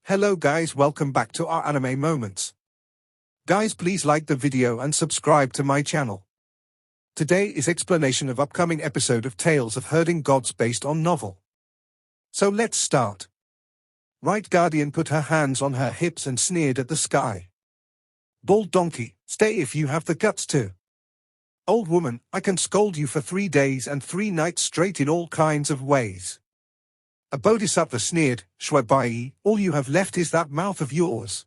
Hello guys, welcome back to our anime moments. Guys, please like the video and subscribe to my channel. Today is explanation of upcoming episode of Tales of Herding Gods based on novel. So let's start. Right Guardian put her hands on her hips and sneered at the sky. Bald donkey, stay if you have the guts to. Old woman, I can scold you for 3 days and 3 nights straight in all kinds of ways. A bodhisattva sneered, Shwabai, all you have left is that mouth of yours.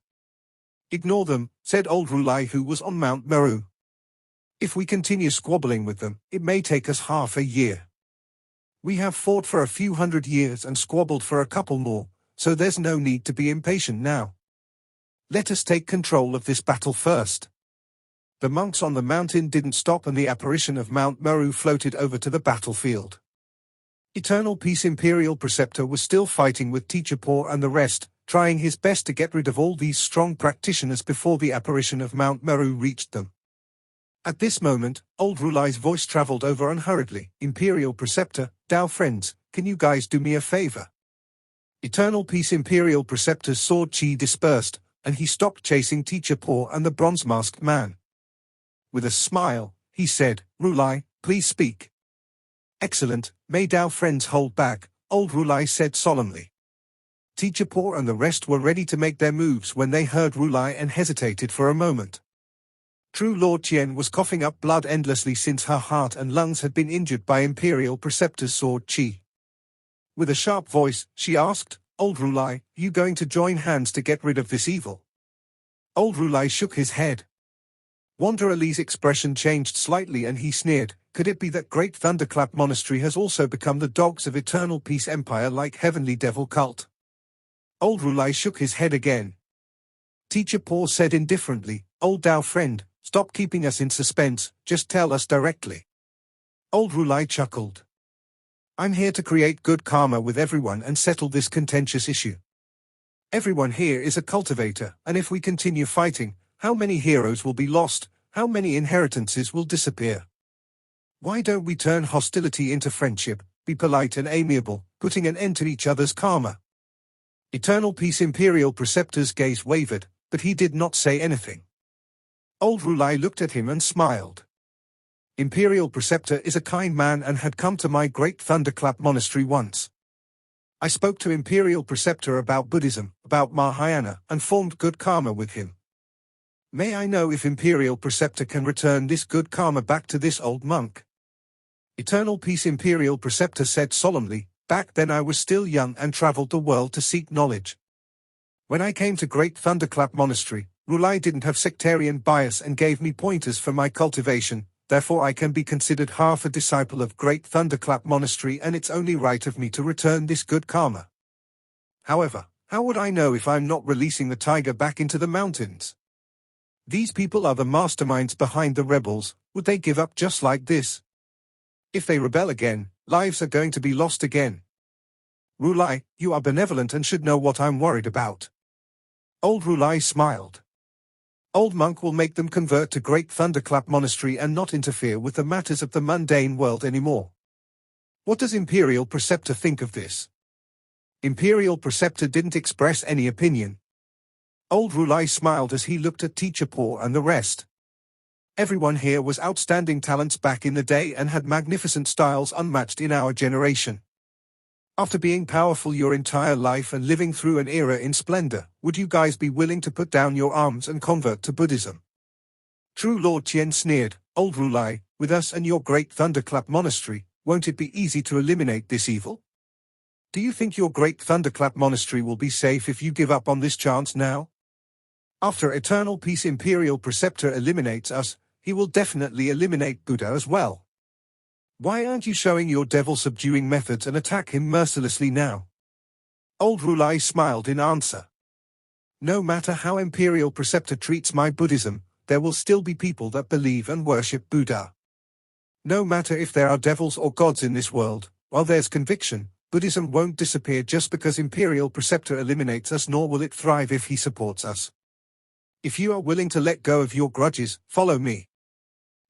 Ignore them, said old Rulai who was on Mount Meru. If we continue squabbling with them, it may take us half a year. We have fought for a few hundred years and squabbled for a couple more, so there's no need to be impatient now. Let us take control of this battle first. The monks on the mountain didn't stop and the apparition of Mount Meru floated over to the battlefield. Eternal Peace Imperial Preceptor was still fighting with Teacher Paw and the rest, trying his best to get rid of all these strong practitioners before the apparition of Mount Meru reached them. At this moment, old Rulai's voice traveled over unhurriedly. Imperial Preceptor, Dao friends, can you guys do me a favor? Eternal Peace Imperial Preceptor's sword chi dispersed, and he stopped chasing Teacher Paw and the bronze-masked man. With a smile, he said, Rulai, please speak. Excellent, may Dao friends hold back, old Rulai said solemnly. Teacher Paw and the rest were ready to make their moves when they heard Rulai and hesitated for a moment. True Lord Qian was coughing up blood endlessly since her heart and lungs had been injured by Imperial Preceptor's sword chi. With a sharp voice, she asked, Old Rulai, you going to join hands to get rid of this evil? Old Rulai shook his head. Wanderer Li's expression changed slightly and he sneered, could it be that Great Thunderclap Monastery has also become the dogs of Eternal Peace Empire like Heavenly Devil Cult? Old Rulai shook his head again. Teacher Paw said indifferently, Old Dao friend, stop keeping us in suspense, just tell us directly. Old Rulai chuckled. I'm here to create good karma with everyone and settle this contentious issue. Everyone here is a cultivator, and if we continue fighting, how many heroes will be lost, how many inheritances will disappear? Why don't we turn hostility into friendship, be polite and amiable, putting an end to each other's karma? Eternal Peace Imperial Preceptor's gaze wavered, but he did not say anything. Old Rulai looked at him and smiled. Imperial Preceptor is a kind man and had come to my Great Thunderclap Monastery once. I spoke to Imperial Preceptor about Buddhism, about Mahayana, and formed good karma with him. May I know if Imperial Preceptor can return this good karma back to this old monk? Eternal Peace Imperial Preceptor said solemnly, back then I was still young and traveled the world to seek knowledge. When I came to Great Thunderclap Monastery, Rulai didn't have sectarian bias and gave me pointers for my cultivation, therefore I can be considered half a disciple of Great Thunderclap Monastery and it's only right of me to return this good karma. However, how would I know if I'm not releasing the tiger back into the mountains? These people are the masterminds behind the rebels, would they give up just like this? If they rebel again, lives are going to be lost again. Rulai, you are benevolent and should know what I'm worried about. Old Rulai smiled. Old monk will make them convert to Great Thunderclap Monastery and not interfere with the matters of the mundane world anymore. What does Imperial Preceptor think of this? Imperial Preceptor didn't express any opinion. Old Rulai smiled as he looked at Teacher Paw and the rest. Everyone here was outstanding talents back in the day and had magnificent styles unmatched in our generation. After being powerful your entire life and living through an era in splendor, would you guys be willing to put down your arms and convert to Buddhism? True Lord Qian sneered, Old Rulai, with us and your Great Thunderclap Monastery, won't it be easy to eliminate this evil? Do you think your Great Thunderclap Monastery will be safe if you give up on this chance now? After Eternal Peace Imperial Preceptor eliminates us, he will definitely eliminate Buddha as well. Why aren't you showing your devil-subduing methods and attack him mercilessly now? Old Rulai smiled in answer. No matter how Imperial Preceptor treats my Buddhism, there will still be people that believe and worship Buddha. No matter if there are devils or gods in this world, while there's conviction, Buddhism won't disappear just because Imperial Preceptor eliminates us, nor will it thrive if he supports us. If you are willing to let go of your grudges, follow me.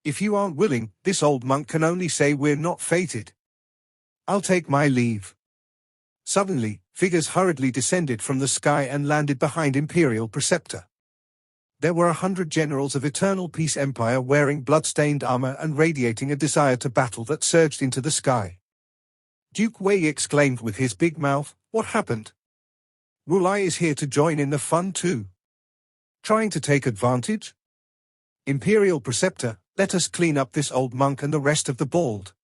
If you aren't willing, this old monk can only say we're not fated. I'll take my leave. Suddenly, figures hurriedly descended from the sky and landed behind Imperial Preceptor. There were 100 generals of Eternal Peace Empire wearing blood-stained armor and radiating a desire to battle that surged into the sky. Duke Wei exclaimed with his big mouth, "What happened? Rulai is here to join in the fun too. Trying to take advantage? Imperial Preceptor, let us clean up this old monk and the rest of the bald."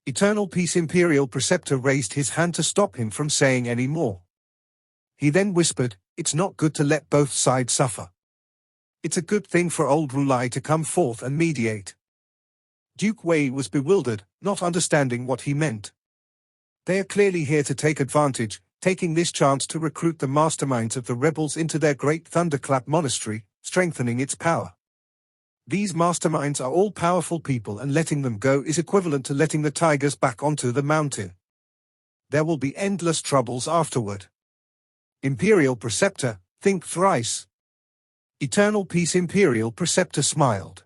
Eternal Peace Imperial Preceptor raised his hand to stop him from saying any more. He then whispered, "It's not good to let both sides suffer. It's a good thing for old Rulai to come forth and mediate." Duke Wei was bewildered, not understanding what he meant. They are clearly here to take advantage, taking this chance to recruit the masterminds of the rebels into their great Thunderclap Monastery, strengthening its power. These masterminds are all powerful people, and letting them go is equivalent to letting the tigers back onto the mountain. There will be endless troubles afterward. Imperial Preceptor, think thrice. Eternal Peace Imperial Preceptor smiled.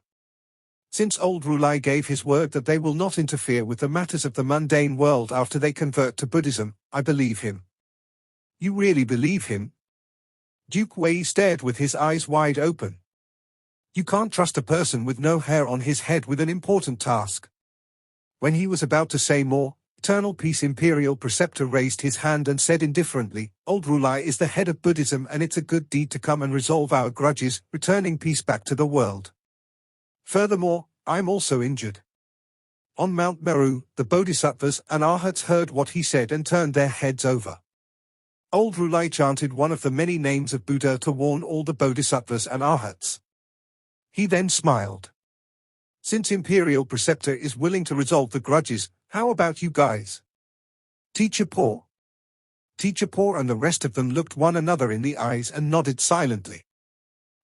Since old Rulai gave his word that they will not interfere with the matters of the mundane world after they convert to Buddhism, I believe him. You really believe him? Duke Wei stared with his eyes wide open. You can't trust a person with no hair on his head with an important task. When he was about to say more, Eternal Peace Imperial Preceptor raised his hand and said indifferently, "Old Rulai is the head of Buddhism, and it's a good deed to come and resolve our grudges, returning peace back to the world. Furthermore, I'm also injured." On Mount Meru, the Bodhisattvas and Arhats heard what he said and turned their heads over. Old Rulai chanted one of the many names of Buddha to warn all the Bodhisattvas and Arhats. He then smiled. "Since Imperial Preceptor is willing to resolve the grudges, how about you guys? Teacher Po?" Teacher Po and the rest of them looked one another in the eyes and nodded silently.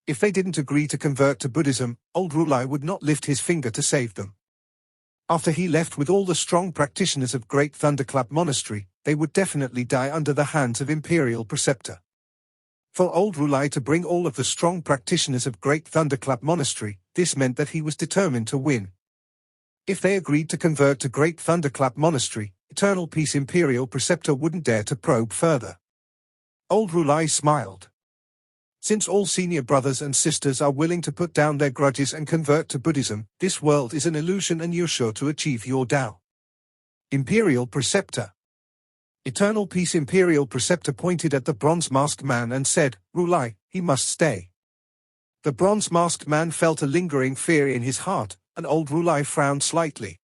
If they didn't agree to convert to Buddhism, old Rulai would not lift his finger to save them. After he left with all the strong practitioners of Great Thunderclap Monastery, they would definitely die under the hands of Imperial Preceptor. For old Rulai to bring all of the strong practitioners of Great Thunderclap Monastery, this meant that he was determined to win. If they agreed to convert to Great Thunderclap Monastery, Eternal Peace Imperial Preceptor wouldn't dare to probe further. Old Rulai smiled. Since all senior brothers and sisters are willing to put down their grudges and convert to Buddhism, this world is an illusion and you're sure to achieve your Tao. Imperial Preceptor. Eternal Peace Imperial Preceptor pointed at the bronze-masked man and said, "Rulai, he must stay." The bronze-masked man felt a lingering fear in his heart, and old Rulai frowned slightly.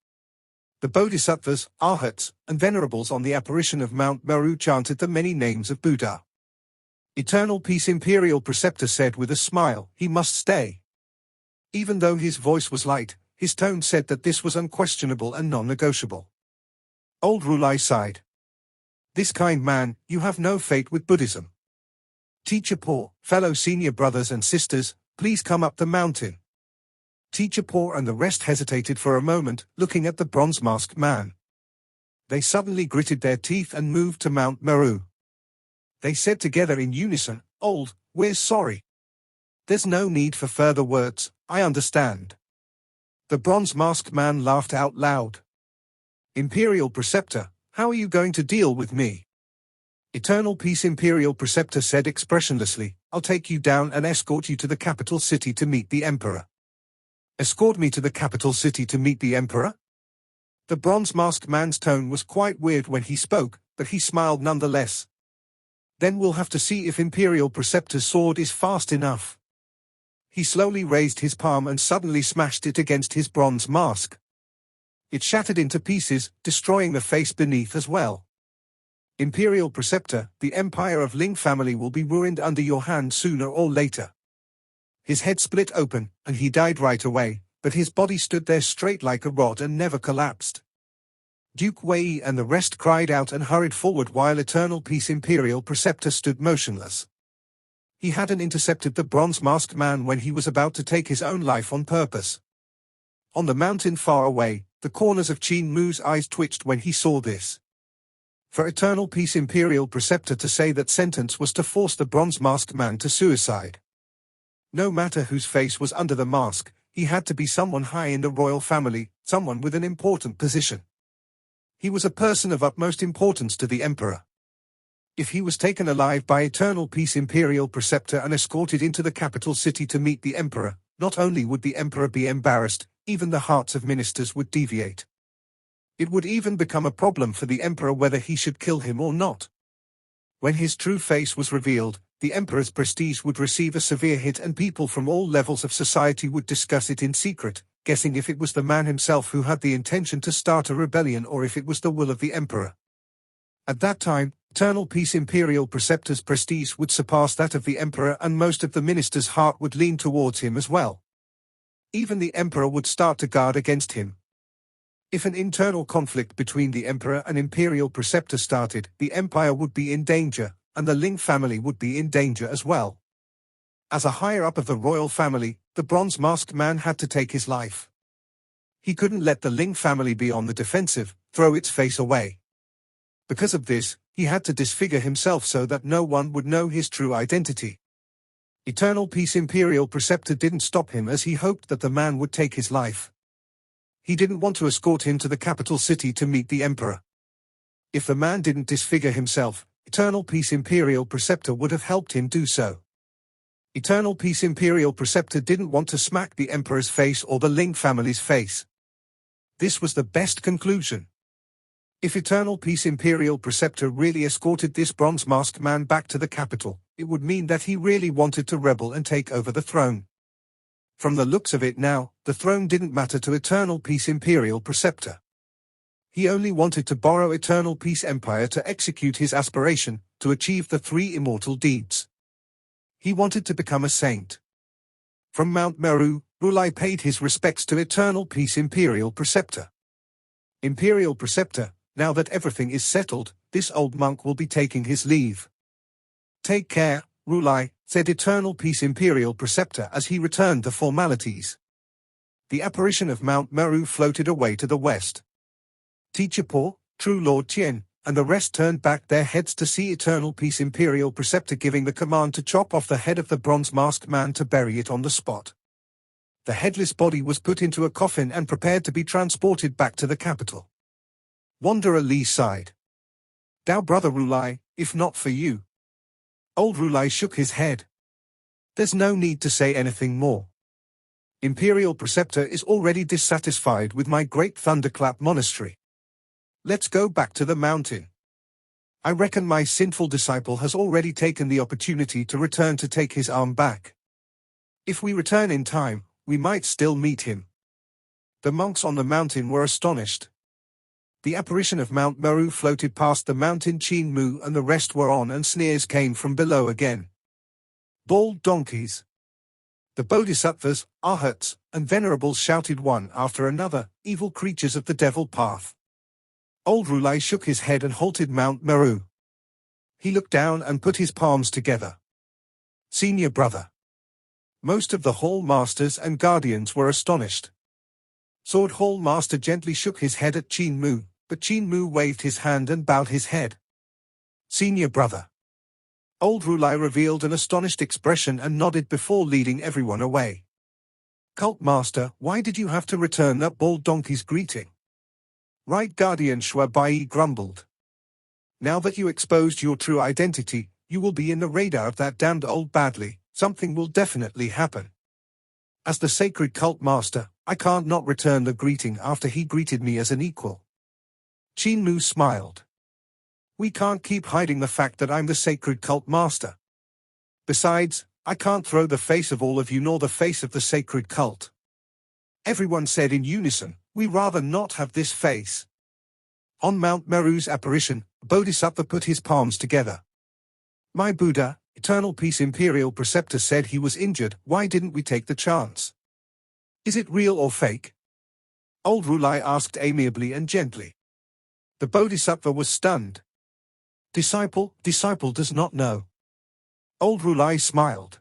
The Bodhisattvas, Arhats, and Venerables on the apparition of Mount Meru chanted the many names of Buddha. Eternal Peace Imperial Preceptor said with a smile, "He must stay." Even though his voice was light, his tone said that this was unquestionable and non-negotiable. Old Rulai sighed. "This kind man, you have no fate with Buddhism. Teacher Po, fellow senior brothers and sisters, please come up the mountain." Teacher Po and the rest hesitated for a moment, looking at the bronze-masked man. They suddenly gritted their teeth and moved to Mount Meru. They said together in unison, "Old, we're sorry. There's no need for further words, I understand." The bronze-masked man laughed out loud. "Imperial Preceptor, how are you going to deal with me?" Eternal Peace Imperial Preceptor said expressionlessly, "I'll take you down and escort you to the capital city to meet the Emperor." "Escort me to the capital city to meet the Emperor?" The bronze-masked man's tone was quite weird when he spoke, but he smiled nonetheless. "Then we'll have to see if Imperial Preceptor's sword is fast enough." He slowly raised his palm and suddenly smashed it against his bronze mask. It shattered into pieces, destroying the face beneath as well. "Imperial Preceptor, the Empire of Ling family will be ruined under your hand sooner or later." His head split open, and he died right away, but his body stood there straight like a rod and never collapsed. Duke Wei and the rest cried out and hurried forward while Eternal Peace Imperial Preceptor stood motionless. He hadn't intercepted the bronze-masked man when he was about to take his own life on purpose. On the mountain far away, the corners of Qin Mu's eyes twitched when he saw this. For Eternal Peace Imperial Preceptor to say that sentence was to force the bronze-masked man to suicide. No matter whose face was under the mask, he had to be someone high in the royal family, someone with an important position. He was a person of utmost importance to the Emperor. If he was taken alive by Eternal Peace Imperial Preceptor and escorted into the capital city to meet the Emperor, not only would the Emperor be embarrassed, even the hearts of ministers would deviate. It would even become a problem for the Emperor whether he should kill him or not. When his true face was revealed, the Emperor's prestige would receive a severe hit and people from all levels of society would discuss it in secret, guessing if it was the man himself who had the intention to start a rebellion or if it was the will of the Emperor. At that time, Eternal Peace Imperial Preceptor's prestige would surpass that of the Emperor and most of the ministers' heart would lean towards him as well. Even the Emperor would start to guard against him. If an internal conflict between the Emperor and Imperial Preceptor started, the Empire would be in danger, and the Ling family would be in danger as well. As a higher-up of the royal family, the bronze-masked man had to take his life. He couldn't let the Ling family be on the defensive, throw its face away. Because of this, he had to disfigure himself so that no one would know his true identity. Eternal Peace Imperial Preceptor didn't stop him as he hoped that the man would take his life. He didn't want to escort him to the capital city to meet the Emperor. If the man didn't disfigure himself, Eternal Peace Imperial Preceptor would have helped him do so. Eternal Peace Imperial Preceptor didn't want to smack the Emperor's face or the Ling family's face. This was the best conclusion. If Eternal Peace Imperial Preceptor really escorted this bronze-masked man back to the capital, it would mean that he really wanted to rebel and take over the throne. From the looks of it now, the throne didn't matter to Eternal Peace Imperial Preceptor. He only wanted to borrow Eternal Peace Empire to execute his aspiration, to achieve the 3 immortal deeds. He wanted to become a saint. From Mount Meru, Rulai paid his respects to Eternal Peace Imperial Preceptor. Imperial Preceptor, now that everything is settled, this old monk will be taking his leave. Take care, Rulai, said Eternal Peace Imperial Preceptor as he returned the formalities. The apparition of Mount Meru floated away to the west. Teacher Po, True Lord Qin, and the rest turned back their heads to see Eternal Peace Imperial Preceptor giving the command to chop off the head of the bronze-masked man to bury it on the spot. The headless body was put into a coffin and prepared to be transported back to the capital. Wanderer Li sighed. Thou brother Rulai, if not for you. Old Rulai shook his head. There's no need to say anything more. Imperial Preceptor is already dissatisfied with my great Thunderclap monastery. Let's go back to the mountain. I reckon my sinful disciple has already taken the opportunity to return to take his arm back. If we return in time, we might still meet him. The monks on the mountain were astonished. The apparition of Mount Meru floated past the mountain Qin Mu and the rest were on and sneers came from below again. Bald donkeys. The bodhisattvas, arhats, and venerables shouted one after another, evil creatures of the devil path. Old Rulai shook his head and halted Mount Meru. He looked down and put his palms together. Senior brother. Most of the Hall Masters and Guardians were astonished. Sword Hall Master gently shook his head at Qin Mu, but Qin Mu waved his hand and bowed his head. Senior brother. Old Rulai revealed an astonished expression and nodded before leading everyone away. Cult Master, why did you have to return that bald donkey's greeting? Right Guardian Shua Bai grumbled. Now that you exposed your true identity, you will be in the radar of that damned old badly, something will definitely happen. As the sacred cult master, I can't not return the greeting after he greeted me as an equal. Qin Mu smiled. We can't keep hiding the fact that I'm the sacred cult master. Besides, I can't throw the face of all of you nor the face of the sacred cult. Everyone said in unison, we rather not have this face. On Mount Meru's apparition, Bodhisattva put his palms together. My Buddha, Eternal Peace Imperial Preceptor said he was injured, why didn't we take the chance? Is it real or fake? Old Rulai asked amiably and gently. The Bodhisattva was stunned. Disciple does not know. Old Rulai smiled.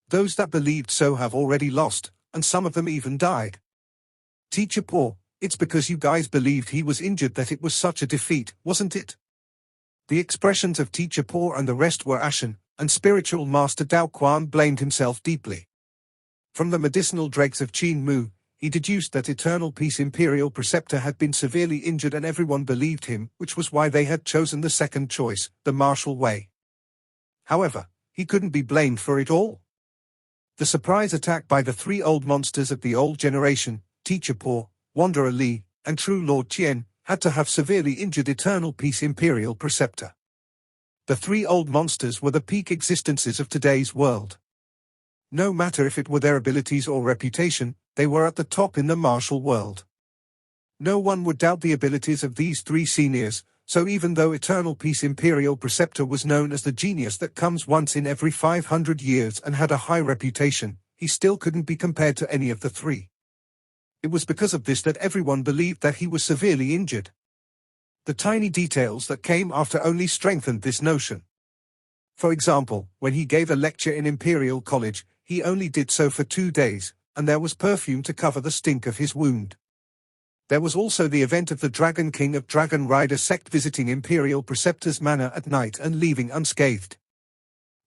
Those that believed so have already lost, and some of them even died. Teacher Po, it's because you guys believed he was injured that it was such a defeat, wasn't it? The expressions of Teacher Po and the rest were ashen, and spiritual master Dao Quan blamed himself deeply. From the medicinal dregs of Qin Mu, he deduced that Eternal Peace Imperial Preceptor had been severely injured and everyone believed him, which was why they had chosen the second choice, the martial way. However, he couldn't be blamed for it all. The surprise attack by the three old monsters of the old generation, Teacher Po, Wanderer Li, and True Lord Qian, had to have severely injured Eternal Peace Imperial Preceptor. The three old monsters were the peak existences of today's world. No matter if it were their abilities or reputation, they were at the top in the martial world. No one would doubt the abilities of these three seniors, so even though Eternal Peace Imperial Preceptor was known as the genius that comes once in every 500 years and had a high reputation, he still couldn't be compared to any of the three. It was because of this that everyone believed that he was severely injured. The tiny details that came after only strengthened this notion. For example, when he gave a lecture in Imperial College, he only did so for 2 days, and there was perfume to cover the stink of his wound. There was also the event of the Dragon King of Dragon Rider sect visiting Imperial Preceptor's manor at night and leaving unscathed.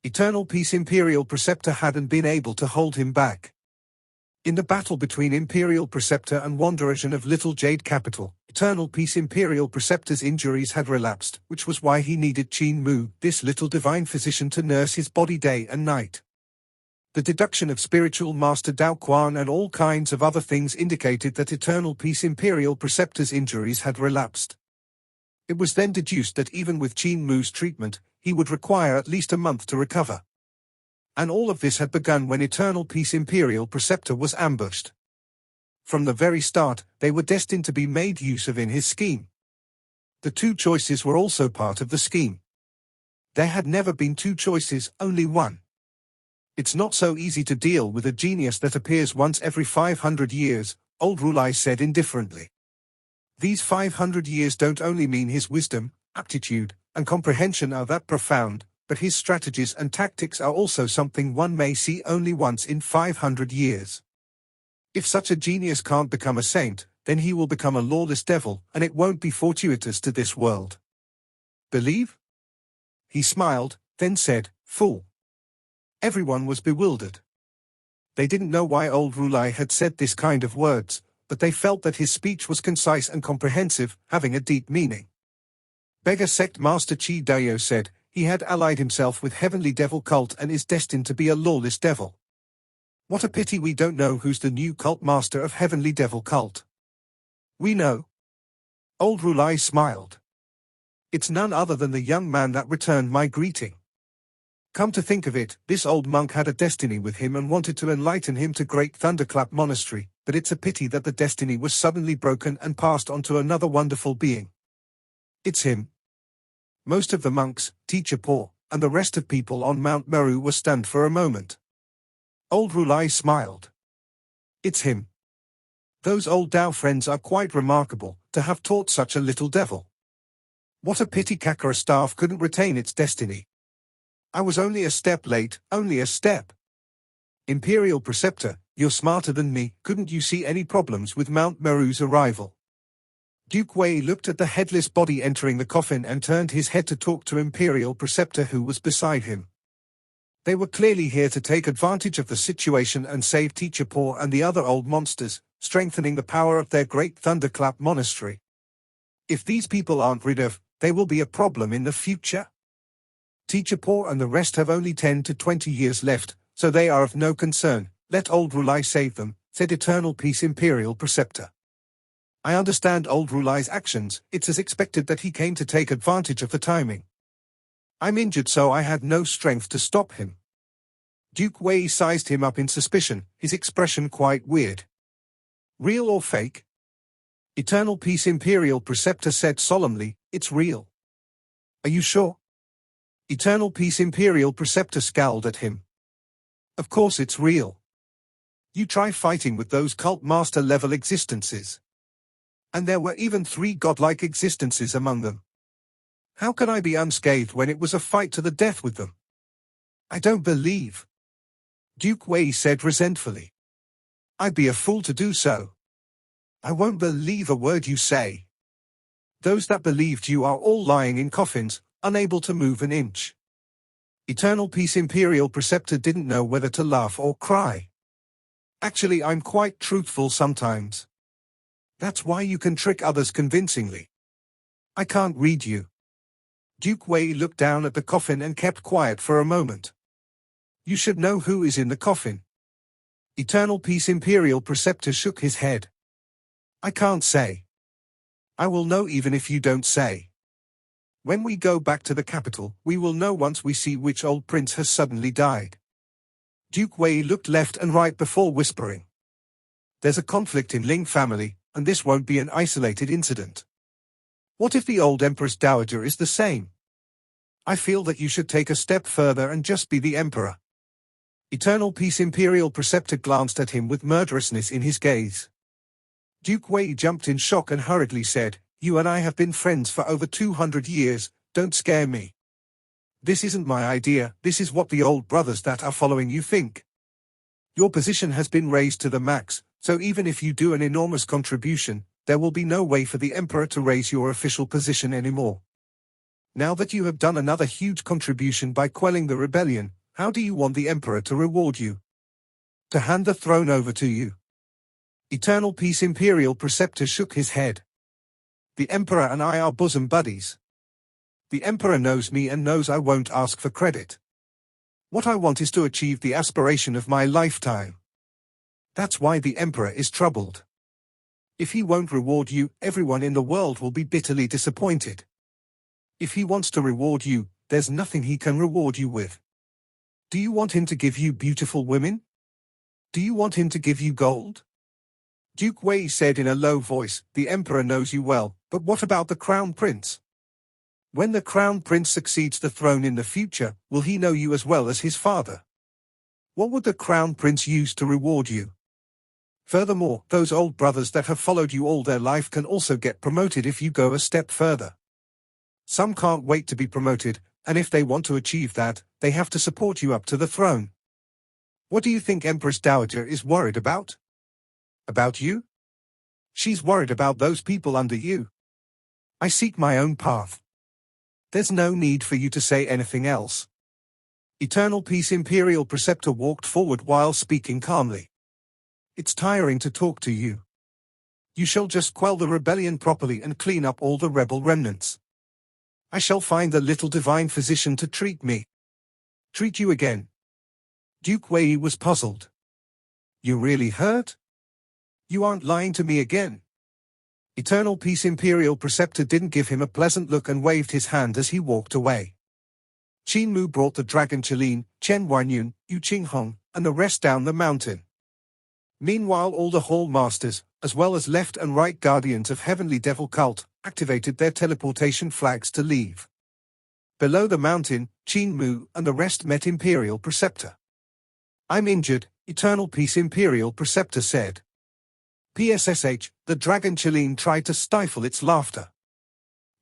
Eternal Peace Imperial Preceptor hadn't been able to hold him back. In the battle between Imperial Preceptor and Wanderer of Little Jade Capital, Eternal Peace Imperial Preceptor's injuries had relapsed, which was why he needed Qin Mu, this little divine physician, to nurse his body day and night. The deduction of spiritual master Dao Quan and all kinds of other things indicated that Eternal Peace Imperial Preceptor's injuries had relapsed. It was then deduced that even with Qin Mu's treatment, he would require at least a month to recover. And all of this had begun when Eternal Peace Imperial Preceptor was ambushed. From the very start, they were destined to be made use of in his scheme. The two choices were also part of the scheme. There had never been two choices, only one. It's not so easy to deal with a genius that appears once every 500 years, old Rulai said indifferently. These 500 years don't only mean his wisdom, aptitude, and comprehension are that profound, but his strategies and tactics are also something one may see only once in 500 years. If such a genius can't become a saint, then he will become a lawless devil, and it won't be fortuitous to this world. Believe? He smiled, then said, "Fool." Everyone was bewildered. They didn't know why old Rulai had said this kind of words, but they felt that his speech was concise and comprehensive, having a deep meaning. Beggar sect Master Chi Dayo said, he had allied himself with Heavenly Devil cult and is destined to be a lawless devil. What a pity we don't know who's the new cult master of Heavenly Devil cult. We know. Old Rulai smiled. It's none other than the young man that returned my greeting. Come to think of it, this old monk had a destiny with him and wanted to enlighten him to Great Thunderclap Monastery, but it's a pity that the destiny was suddenly broken and passed on to another wonderful being. It's him. Most of the monks, Teacher Po, and the rest of people on Mount Meru were stunned for a moment. Old Rulai smiled. It's him. Those old Dao friends are quite remarkable, to have taught such a little devil. What a pity Kakara staff couldn't retain its destiny. I was only a step late, only a step. Imperial Preceptor, you're smarter than me, couldn't you see any problems with Mount Meru's arrival? Duke Wei looked at the headless body entering the coffin and turned his head to talk to Imperial Preceptor who was beside him. They were clearly here to take advantage of the situation and save Teacher Po and the other old monsters, strengthening the power of their Great Thunderclap Monastery. If these people aren't rid of, they will be a problem in the future. Teacher Po and the rest have only 10 to 20 years left, so they are of no concern. Let old Rulai save them, said Eternal Peace Imperial Preceptor. I understand old Rulai's actions, it's as expected that he came to take advantage of the timing. I'm injured so I had no strength to stop him. Duke Wei sized him up in suspicion, his expression quite weird. Real or fake? Eternal Peace Imperial Preceptor said solemnly, it's real. Are you sure? Eternal Peace Imperial Preceptor scowled at him. Of course it's real. You try fighting with those cult master level existences. And there were even 3 godlike existences among them. How can I be unscathed when it was a fight to the death with them? I don't believe. Duke Wei said resentfully. I'd be a fool to do so. I won't believe a word you say. Those that believed you are all lying in coffins, unable to move an inch. Eternal Peace Imperial Preceptor didn't know whether to laugh or cry. Actually, I'm quite truthful sometimes. That's why you can trick others convincingly. I can't read you. Duke Wei looked down at the coffin and kept quiet for a moment. You should know who is in the coffin. Eternal Peace Imperial Preceptor shook his head. I can't say. I will know even if you don't say. When we go back to the capital, we will know once we see which old prince has suddenly died. Duke Wei looked left and right before whispering. There's a conflict in Ling family, and this won't be an isolated incident. What if the old Empress Dowager is the same? I feel that you should take a step further and just be the Emperor. Eternal Peace Imperial Preceptor glanced at him with murderousness in his gaze. Duke Wei jumped in shock and hurriedly said, You and I have been friends for over 200 years, don't scare me. This isn't my idea, this is what the old brothers that are following you think. Your position has been raised to the max, so even if you do an enormous contribution, there will be no way for the Emperor to raise your official position anymore. Now that you have done another huge contribution by quelling the rebellion, how do you want the Emperor to reward you? To hand the throne over to you? Eternal Peace Imperial Preceptor shook his head. The Emperor and I are bosom buddies. The Emperor knows me and knows I won't ask for credit. What I want is to achieve the aspiration of my lifetime. That's why the Emperor is troubled. If he won't reward you, everyone in the world will be bitterly disappointed. If he wants to reward you, there's nothing he can reward you with. Do you want him to give you beautiful women? Do you want him to give you gold? Duke Wei said in a low voice, The Emperor knows you well, but what about the Crown Prince? When the Crown Prince succeeds the throne in the future, will he know you as well as his father? What would the Crown Prince use to reward you? Furthermore, those old brothers that have followed you all their life can also get promoted if you go a step further. Some can't wait to be promoted, and if they want to achieve that, they have to support you up to the throne. What do you think Empress Dowager is worried about? About you? She's worried about those people under you. I seek my own path. There's no need for you to say anything else. Eternal Peace Imperial Preceptor walked forward while speaking calmly. It's tiring to talk to you. You shall just quell the rebellion properly and clean up all the rebel remnants. I shall find the little divine physician to treat me. Treat you again. Duke Wei was puzzled. You really hurt? You aren't lying to me again. Eternal Peace Imperial Preceptor didn't give him a pleasant look and waved his hand as he walked away. Qin Mu brought the dragon Chelin, Chen Wanyun, Yu Qinghong, and the rest down the mountain. Meanwhile, all the Hall Masters, as well as left and right guardians of Heavenly Devil Cult, activated their teleportation flags to leave. Below the mountain, Qin Mu and the rest met Imperial Preceptor. I'm injured, Eternal Peace Imperial Preceptor said. PSSH, the dragon Chelin tried to stifle its laughter.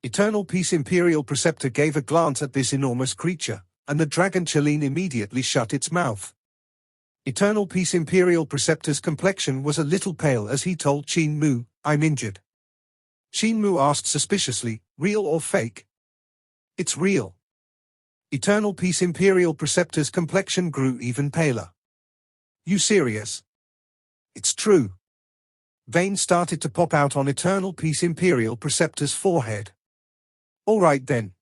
Eternal Peace Imperial Preceptor gave a glance at this enormous creature, and the dragon Chelin immediately shut its mouth. Eternal Peace Imperial Preceptor's complexion was a little pale as he told Qin Mu, I'm injured. Qin Mu asked suspiciously, real or fake? It's real. Eternal Peace Imperial Preceptor's complexion grew even paler. You serious? It's true. Veins started to pop out on Eternal Peace Imperial Preceptor's forehead. All right then.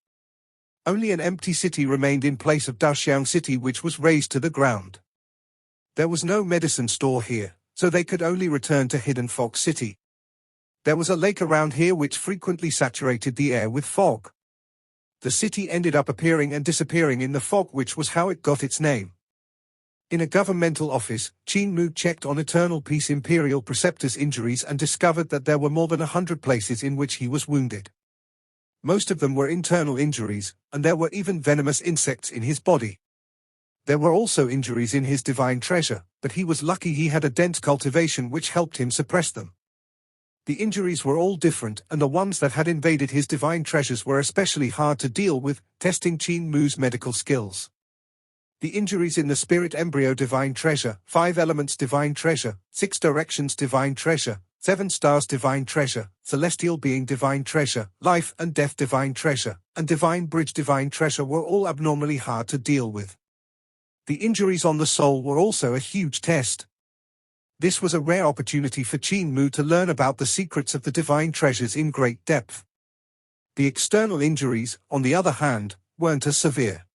Only an empty city remained in place of Daxiang City, which was razed to the ground. There was no medicine store here, so they could only return to Hidden Fog City. There was a lake around here which frequently saturated the air with fog. The city ended up appearing and disappearing in the fog, which was how it got its name. In a governmental office, Qin Mu checked on Eternal Peace Imperial Preceptor's injuries and discovered that there were more than 100 places in which he was wounded. Most of them were internal injuries, and there were even venomous insects in his body. There were also injuries in his divine treasure, but he was lucky he had a dense cultivation which helped him suppress them. The injuries were all different, and the ones that had invaded his divine treasures were especially hard to deal with, testing Qin Mu's medical skills. The injuries in the Spirit Embryo Divine Treasure, 5 Elements Divine Treasure, 6 Directions Divine Treasure, 7 Stars Divine Treasure, Celestial Being Divine Treasure, Life and Death Divine Treasure, and Divine Bridge Divine Treasure were all abnormally hard to deal with. The injuries on the soul were also a huge test. This was a rare opportunity for Qin Mu to learn about the secrets of the divine treasures in great depth. The external injuries, on the other hand, weren't as severe.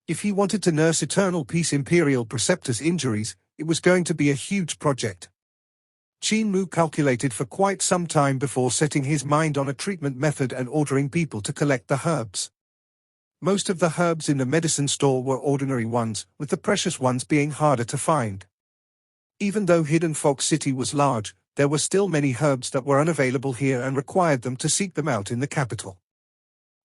If he wanted to nurse eternal peace Imperial Preceptor's injuries, it was going to be a huge project. Qin Mu calculated for quite some time before setting his mind on a treatment method and ordering people to collect the herbs. Most of the herbs in the medicine store were ordinary ones, with the precious ones being harder to find. Even though Hidden Fox City was large, there were still many herbs that were unavailable here and required them to seek them out in the capital.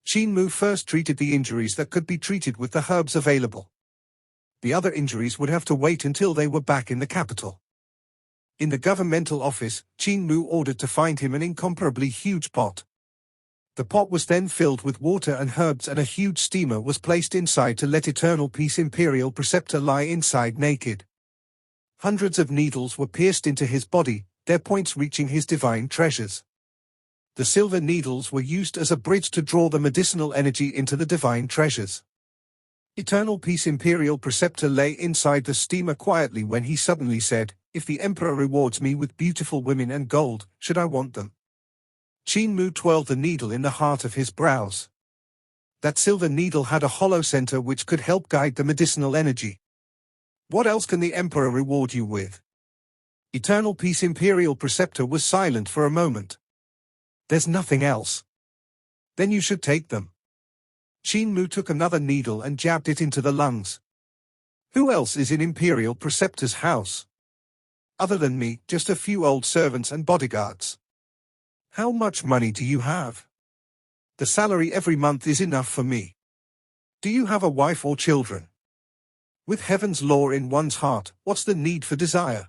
Qin Mu first treated the injuries that could be treated with the herbs available. The other injuries would have to wait until they were back in the capital. In the governmental office, Qin Mu ordered to find him an incomparably huge pot. The pot was then filled with water and herbs, and a huge steamer was placed inside to let Eternal Peace Imperial Preceptor lie inside naked. Hundreds of needles were pierced into his body, their points reaching his divine treasures. The silver needles were used as a bridge to draw the medicinal energy into the divine treasures. Eternal Peace Imperial Preceptor lay inside the steamer quietly when he suddenly said, "If the Emperor rewards me with beautiful women and gold, should I want them?" Qin Mu twirled the needle in the heart of his brows. That silver needle had a hollow center which could help guide the medicinal energy. What else can the Emperor reward you with? Eternal Peace Imperial Preceptor was silent for a moment. There's nothing else. Then you should take them. Qin Mu took another needle and jabbed it into the lungs. Who else is in Imperial Preceptor's house? Other than me, just a few old servants and bodyguards. How much money do you have? The salary every month is enough for me. Do you have a wife or children? With heaven's law in one's heart, what's the need for desire?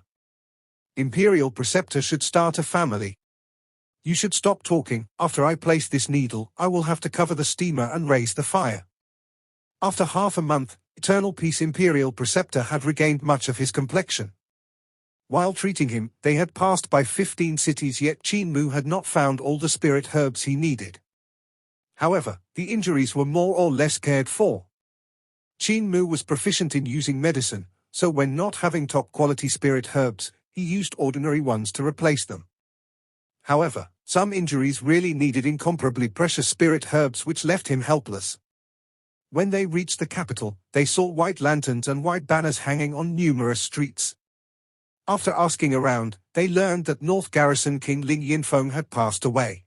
Imperial Preceptor should start a family. You should stop talking. After I place this needle, I will have to cover the steamer and raise the fire. After half a month, Eternal Peace Imperial Preceptor had regained much of his complexion. While treating him, they had passed by 15 cities, yet Qin Mu had not found all the spirit herbs he needed. However, the injuries were more or less cared for. Qin Mu was proficient in using medicine, so when not having top-quality spirit herbs, he used ordinary ones to replace them. However, some injuries really needed incomparably precious spirit herbs which left him helpless. When they reached the capital, they saw white lanterns and white banners hanging on numerous streets. After asking around, they learned that North Garrison King Ling Yinfeng had passed away.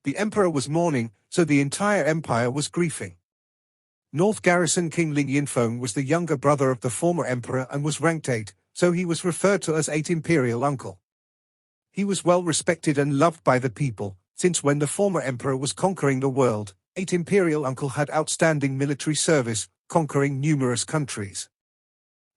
The emperor was mourning, so the entire empire was grieving. North Garrison King Ling Yinfeng was the younger brother of the former emperor and was ranked 8, so he was referred to as 8 Imperial Uncle. He was well respected and loved by the people, since when the former emperor was conquering the world, 8 Imperial Uncle had outstanding military service, conquering numerous countries.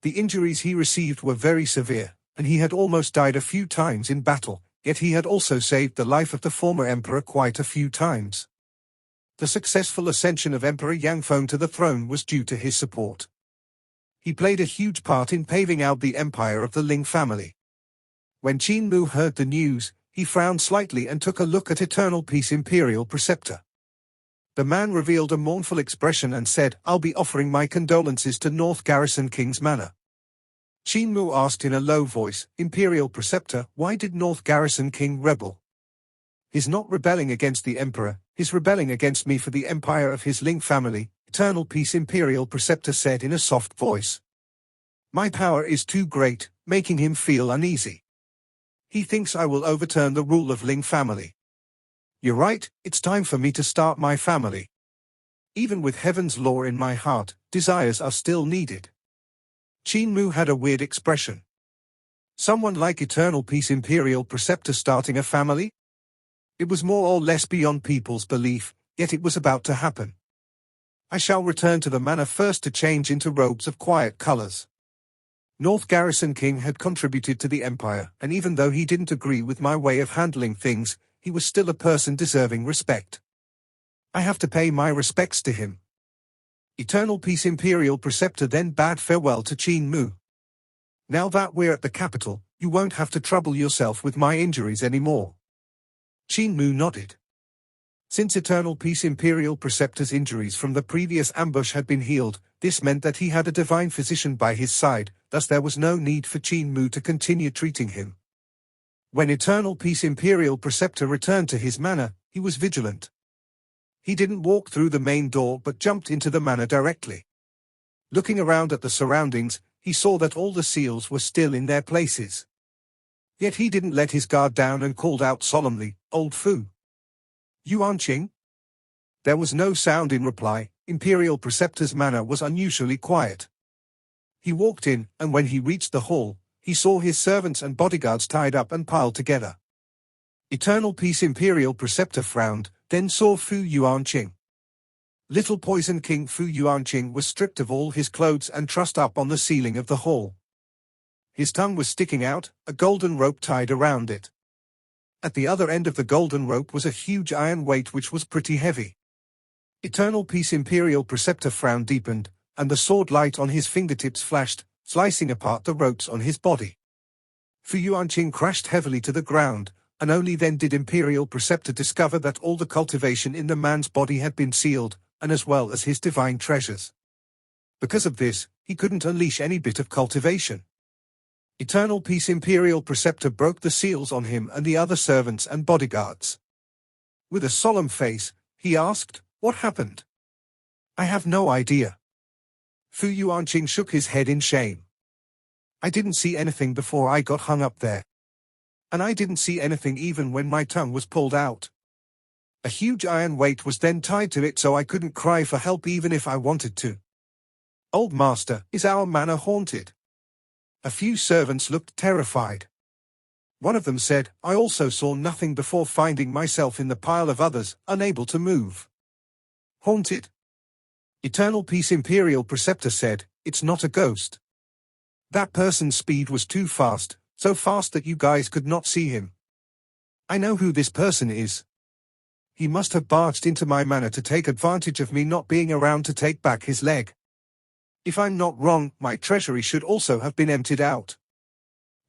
The injuries he received were very severe, and he had almost died a few times in battle, yet he had also saved the life of the former emperor quite a few times. The successful ascension of Emperor Yangfeng to the throne was due to his support. He played a huge part in paving out the empire of the Ling family. When Qin Mu heard the news, he frowned slightly and took a look at Eternal Peace Imperial Preceptor. The man revealed a mournful expression and said, "I'll be offering my condolences to North Garrison King's manor." Qin Mu asked in a low voice, "Imperial Preceptor, why did North Garrison King rebel?" "He's not rebelling against the Emperor, he's rebelling against me for the empire of his Ling family," Eternal Peace Imperial Preceptor said in a soft voice. "My power is too great, making him feel uneasy. He thinks I will overturn the rule of Ling family. You're right, it's time for me to start my family. Even with heaven's law in my heart, desires are still needed." Qin Mu had a weird expression. Someone like Eternal Peace Imperial Preceptor starting a family? It was more or less beyond people's belief, yet it was about to happen. "I shall return to the manor first to change into robes of quiet colors." North Garrison King had contributed to the empire, and even though he didn't agree with my way of handling things, he was still a person deserving respect. I have to pay my respects to him. Eternal Peace Imperial Preceptor then bade farewell to Qin Mu. "Now that we're at the capital, you won't have to trouble yourself with my injuries anymore." Qin Mu nodded. Since Eternal Peace Imperial Preceptor's injuries from the previous ambush had been healed, this meant that he had a divine physician by his side, thus there was no need for Qin Mu to continue treating him. When Eternal Peace Imperial Preceptor returned to his manor, he was vigilant. He didn't walk through the main door but jumped into the manor directly. Looking around at the surroundings, he saw that all the seals were still in their places. Yet he didn't let his guard down and called out solemnly, "Old Fu. Yuan Qing?" There was no sound in reply. Imperial Preceptor's manor was unusually quiet. He walked in, and when he reached the hall, he saw his servants and bodyguards tied up and piled together. Eternal Peace Imperial Preceptor frowned, then saw Fu Yuan Qing. Little Poison King Fu Yuan Qing was stripped of all his clothes and trussed up on the ceiling of the hall. His tongue was sticking out, a golden rope tied around it. At the other end of the golden rope was a huge iron weight which was pretty heavy. Eternal Peace Imperial Preceptor frown deepened, and the sword light on his fingertips flashed, slicing apart the ropes on his body. Fu Yuanqing crashed heavily to the ground, and only then did Imperial Preceptor discover that all the cultivation in the man's body had been sealed, and as well as his divine treasures. Because of this, he couldn't unleash any bit of cultivation. Eternal Peace Imperial Preceptor broke the seals on him and the other servants and bodyguards. With a solemn face, he asked, "What happened?" "I have no idea." Fu Yuanqing shook his head in shame. "I didn't see anything before I got hung up there. And I didn't see anything even when my tongue was pulled out. A huge iron weight was then tied to it so I couldn't cry for help even if I wanted to." "Old Master, is our manor haunted?" A few servants looked terrified. One of them said, "I also saw nothing before finding myself in the pile of others, unable to move." "Haunted?" Eternal Peace Imperial Preceptor said, "It's not a ghost. That person's speed was too fast, so fast that you guys could not see him. I know who this person is. He must have barged into my manor to take advantage of me not being around to take back his leg. If I'm not wrong, my treasury should also have been emptied out.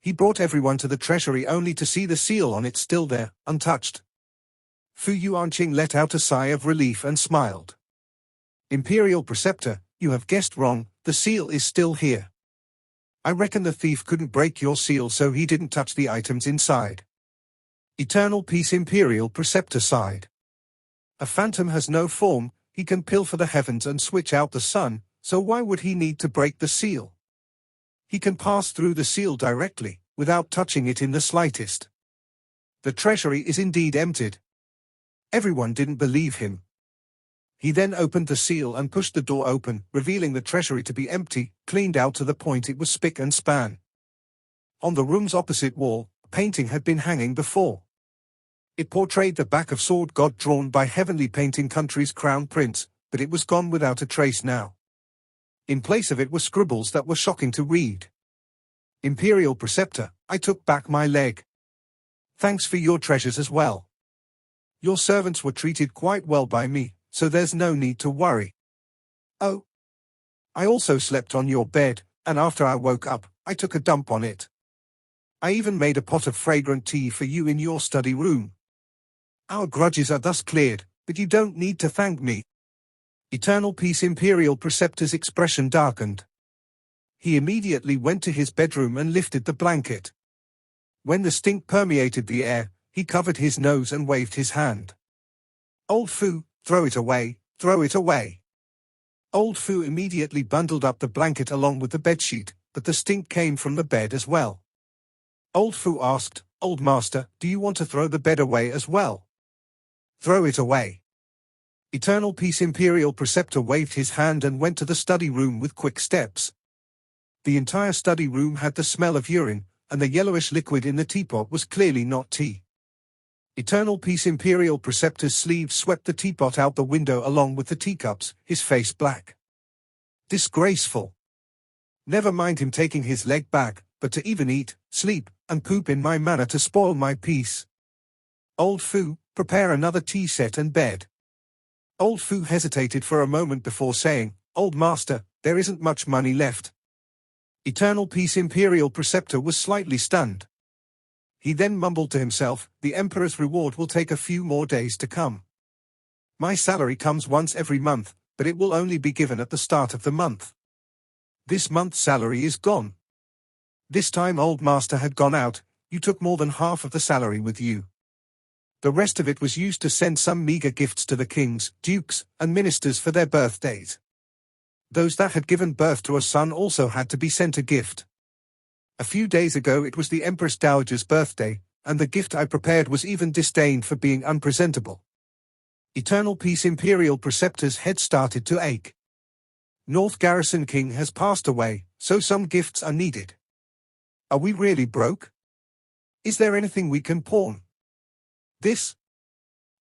He brought everyone to the treasury only to see the seal on it still there, untouched." Fu Yuanqing let out a sigh of relief and smiled. "Imperial Preceptor, you have guessed wrong, the seal is still here. I reckon the thief couldn't break your seal so he didn't touch the items inside." Eternal Peace Imperial Preceptor sighed. "A phantom has no form, he can pilfer the heavens and switch out the sun, so why would he need to break the seal? He can pass through the seal directly, without touching it in the slightest. The treasury is indeed emptied." Everyone didn't believe him. He then opened the seal and pushed the door open, revealing the treasury to be empty, cleaned out to the point it was spick and span. On the room's opposite wall, a painting had been hanging before. It portrayed the back of sword god drawn by Heavenly Painting Country's crown prince, but it was gone without a trace now. In place of it were scribbles that were shocking to read. "Imperial Preceptor, I took back my leg. Thanks for your treasures as well. Your servants were treated quite well by me, so there's no need to worry. Oh, I also slept on your bed, and after I woke up, I took a dump on it. I even made a pot of fragrant tea for you in your study room. Our grudges are thus cleared, but you don't need to thank me." Eternal Peace Imperial Preceptor's expression darkened. He immediately went to his bedroom and lifted the blanket. When the stink permeated the air, he covered his nose and waved his hand. "Old Fu, throw it away, throw it away." Old Fu immediately bundled up the blanket along with the bedsheet, but the stink came from the bed as well. Old Fu asked, "Old Master, do you want to throw the bed away as well?" "Throw it away." Eternal Peace Imperial Preceptor waved his hand and went to the study room with quick steps. The entire study room had the smell of urine, and the yellowish liquid in the teapot was clearly not tea. Eternal Peace Imperial Preceptor's sleeve swept the teapot out the window along with the teacups, his face black. Disgraceful. Never mind him taking his leg back, but to even eat, sleep, and poop in my manor to spoil my peace. Old Fu, prepare another tea set and bed. Old Fu hesitated for a moment before saying, "Old Master, there isn't much money left." Eternal Peace Imperial Preceptor was slightly stunned. He then mumbled to himself, "The Emperor's reward will take a few more days to come. My salary comes once every month, but it will only be given at the start of the month. This month's salary is gone. This time Old Master had gone out, you took more than half of the salary with you. The rest of it was used to send some meager gifts to the kings, dukes, and ministers for their birthdays. Those that had given birth to a son also had to be sent a gift. A few days ago it was the Empress Dowager's birthday, and the gift I prepared was even disdained for being unpresentable. Eternal Peace Imperial Preceptor's head started to ache. North Garrison King has passed away, so some gifts are needed. Are we really broke? Is there anything we can pawn? This?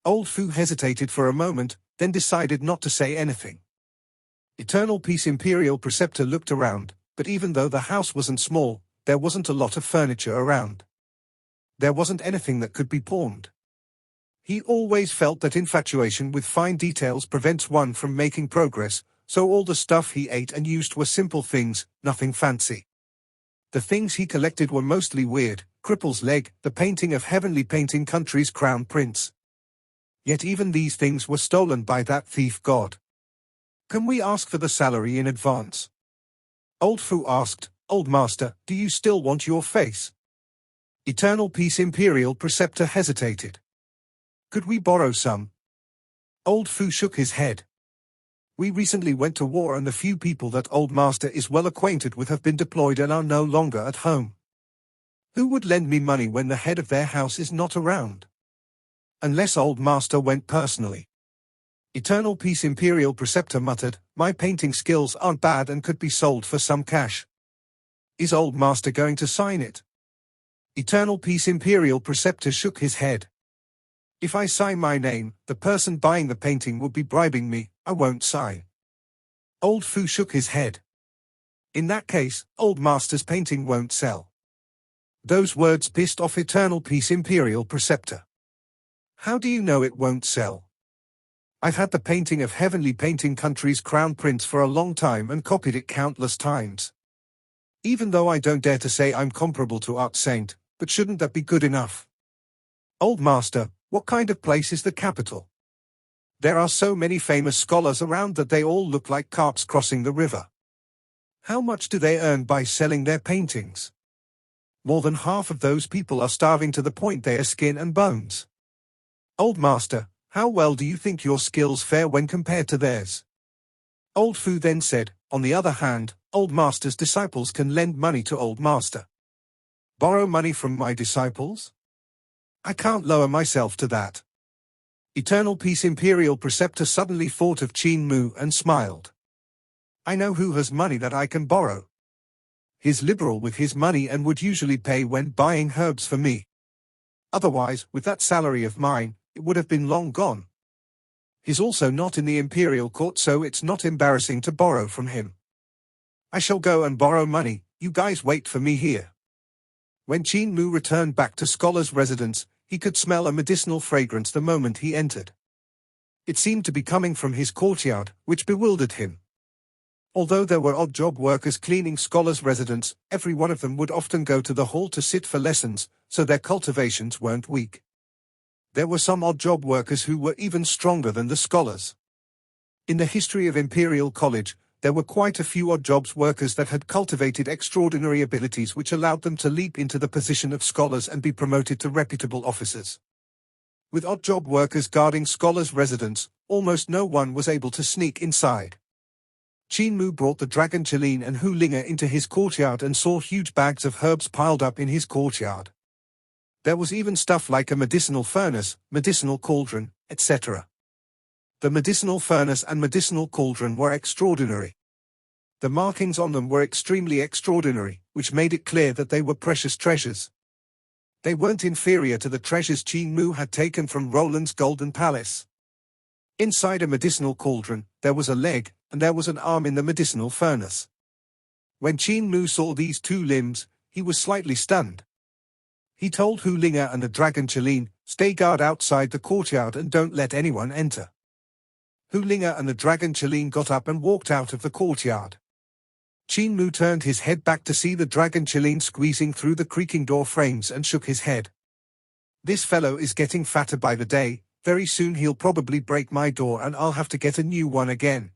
Old Fu hesitated for a moment, then decided not to say anything. Eternal Peace Imperial Preceptor looked around, but even though the house wasn't small, there wasn't a lot of furniture around. There wasn't anything that could be pawned. He always felt that infatuation with fine details prevents one from making progress, so all the stuff he ate and used were simple things, nothing fancy. The things he collected were mostly weird: Cripple's leg, the painting of Heavenly Painting Country's crown prince. Yet even these things were stolen by that thief god. Can we ask for the salary in advance? Old Fu asked. Old Master, do you still want your face? Eternal Peace Imperial Preceptor hesitated. Could we borrow some? Old Fu shook his head. We recently went to war and the few people that Old Master is well acquainted with have been deployed and are no longer at home. Who would lend me money when the head of their house is not around? Unless Old Master went personally. Eternal Peace Imperial Preceptor muttered, my painting skills aren't bad and could be sold for some cash. Is Old Master going to sign it? Eternal Peace Imperial Preceptor shook his head. If I sign my name, the person buying the painting will be bribing me. I won't sign. Old Fu shook his head. In that case, Old Master's painting won't sell. Those words pissed off Eternal Peace Imperial Preceptor. How do you know it won't sell? I've had the painting of Heavenly Painting Country's crown prince for a long time and copied it countless times. Even though I don't dare to say I'm comparable to Art Saint, but shouldn't that be good enough? Old Master, what kind of place is the capital? There are so many famous scholars around that they all look like carps crossing the river. How much do they earn by selling their paintings? More than half of those people are starving to the point they are skin and bones. Old Master, how well do you think your skills fare when compared to theirs? Old Fu then said, on the other hand, Old Master's disciples can lend money to Old Master. Borrow money from my disciples? I can't lower myself to that. Eternal Peace Imperial Preceptor suddenly thought of Qin Mu and smiled. I know who has money that I can borrow. He's liberal with his money and would usually pay when buying herbs for me. Otherwise, with that salary of mine, it would have been long gone. He's also not in the Imperial Court, so it's not embarrassing to borrow from him. I shall go and borrow money, you guys wait for me here. When Qin Mu returned back to Scholar's residence, he could smell a medicinal fragrance the moment he entered. It seemed to be coming from his courtyard, which bewildered him. Although there were odd job workers cleaning Scholar's residence, every one of them would often go to the hall to sit for lessons, so their cultivations weren't weak. There were some odd job workers who were even stronger than the scholars. In the history of Imperial College, there were quite a few odd jobs workers that had cultivated extraordinary abilities which allowed them to leap into the position of scholars and be promoted to reputable officers. With odd job workers guarding Scholar's residence, almost no one was able to sneak inside. Qin Mu brought the dragon Chelin and Hu Linger into his courtyard and saw huge bags of herbs piled up in his courtyard. There was even stuff like a medicinal furnace, medicinal cauldron, etc. The medicinal furnace and medicinal cauldron were extraordinary. The markings on them were extremely extraordinary, which made it clear that they were precious treasures. They weren't inferior to the treasures Qin Mu had taken from Roland's Golden Palace. Inside a medicinal cauldron, there was a leg, and there was an arm in the medicinal furnace. When Qin Mu saw these two limbs, he was slightly stunned. He told Hu Linger and the dragon Chelin, stay guard outside the courtyard and don't let anyone enter. Hu Linger and the dragon Chelin got up and walked out of the courtyard. Qin Mu turned his head back to see the dragon Chelin squeezing through the creaking door frames and shook his head. This fellow is getting fatter by the day, Very soon he'll probably break my door and I'll have to get a new one again.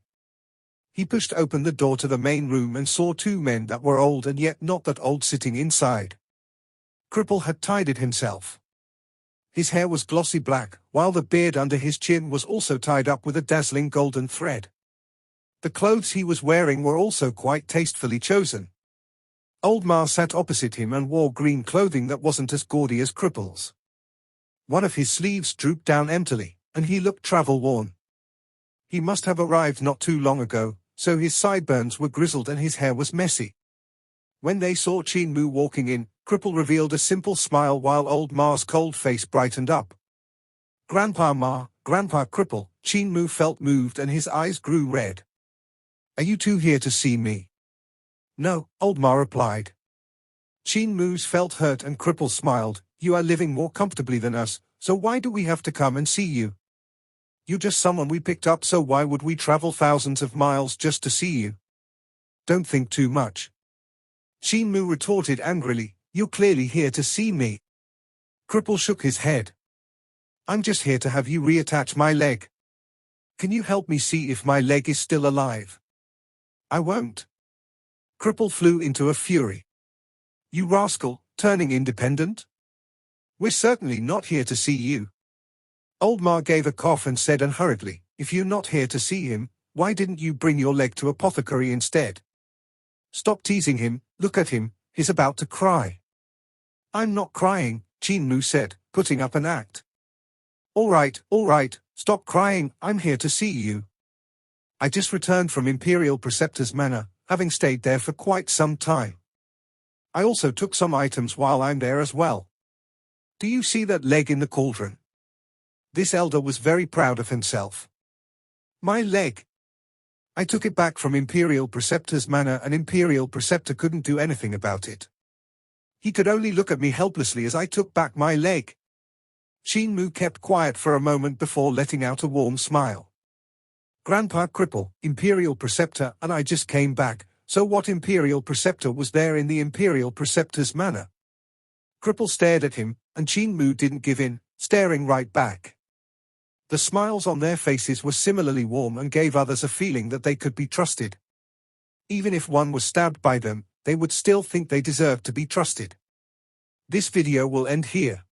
He pushed open the door to the main room and saw two men that were old and yet not that old sitting inside. Cripple had tidied himself. His hair was glossy black, while the beard under his chin was also tied up with a dazzling golden thread. The clothes he was wearing were also quite tastefully chosen. Old Ma sat opposite him and wore green clothing that wasn't as gaudy as Cripple's. One of his sleeves drooped down emptily, and he looked travel-worn. He must have arrived not too long ago, so his sideburns were grizzled and his hair was messy. When they saw Qin Mu walking in, Cripple revealed a simple smile while Old Ma's cold face brightened up. "Grandpa Ma, Grandpa Cripple," Qin Mu felt moved and his eyes grew red. "Are you two here to see me?" "No," Old Ma replied. Qin Mu's felt hurt and Cripple smiled. "You are living more comfortably than us, so why do we have to come and see you? You're just someone we picked up, so why would we travel thousands of miles just to see you? Don't think too much." Qin Mu retorted angrily, "You're clearly here to see me." Cripple shook his head. "I'm just here to have you reattach my leg. Can you help me see if my leg is still alive?" "I won't." Cripple flew into a fury. "You rascal, turning independent? We're certainly not here to see you." Old Ma gave a cough and said unhurriedly, "If you're not here to see him, why didn't you bring your leg to apothecary instead? Stop teasing him, look at him, he's about to cry." "I'm not crying," Qin Mu said, putting up an act. All right, stop crying, I'm here to see you. I just returned from Imperial Preceptor's Manor, having stayed there for quite some time. I also took some items while I'm there as well. Do you see that leg in the cauldron?" This elder was very proud of himself. "My leg. I took it back from Imperial Preceptor's Manor and Imperial Preceptor couldn't do anything about it. He could only look at me helplessly as I took back my leg." Qin Mu kept quiet for a moment before letting out a warm smile. "Grandpa Cripple, Imperial Preceptor and I just came back, so what Imperial Preceptor was there in the Imperial Preceptor's Manor?" Cripple stared at him, and Qin Mu didn't give in, staring right back. The smiles on their faces were similarly warm and gave others a feeling that they could be trusted. Even if one was stabbed by them, they would still think they deserved to be trusted. This video will end here.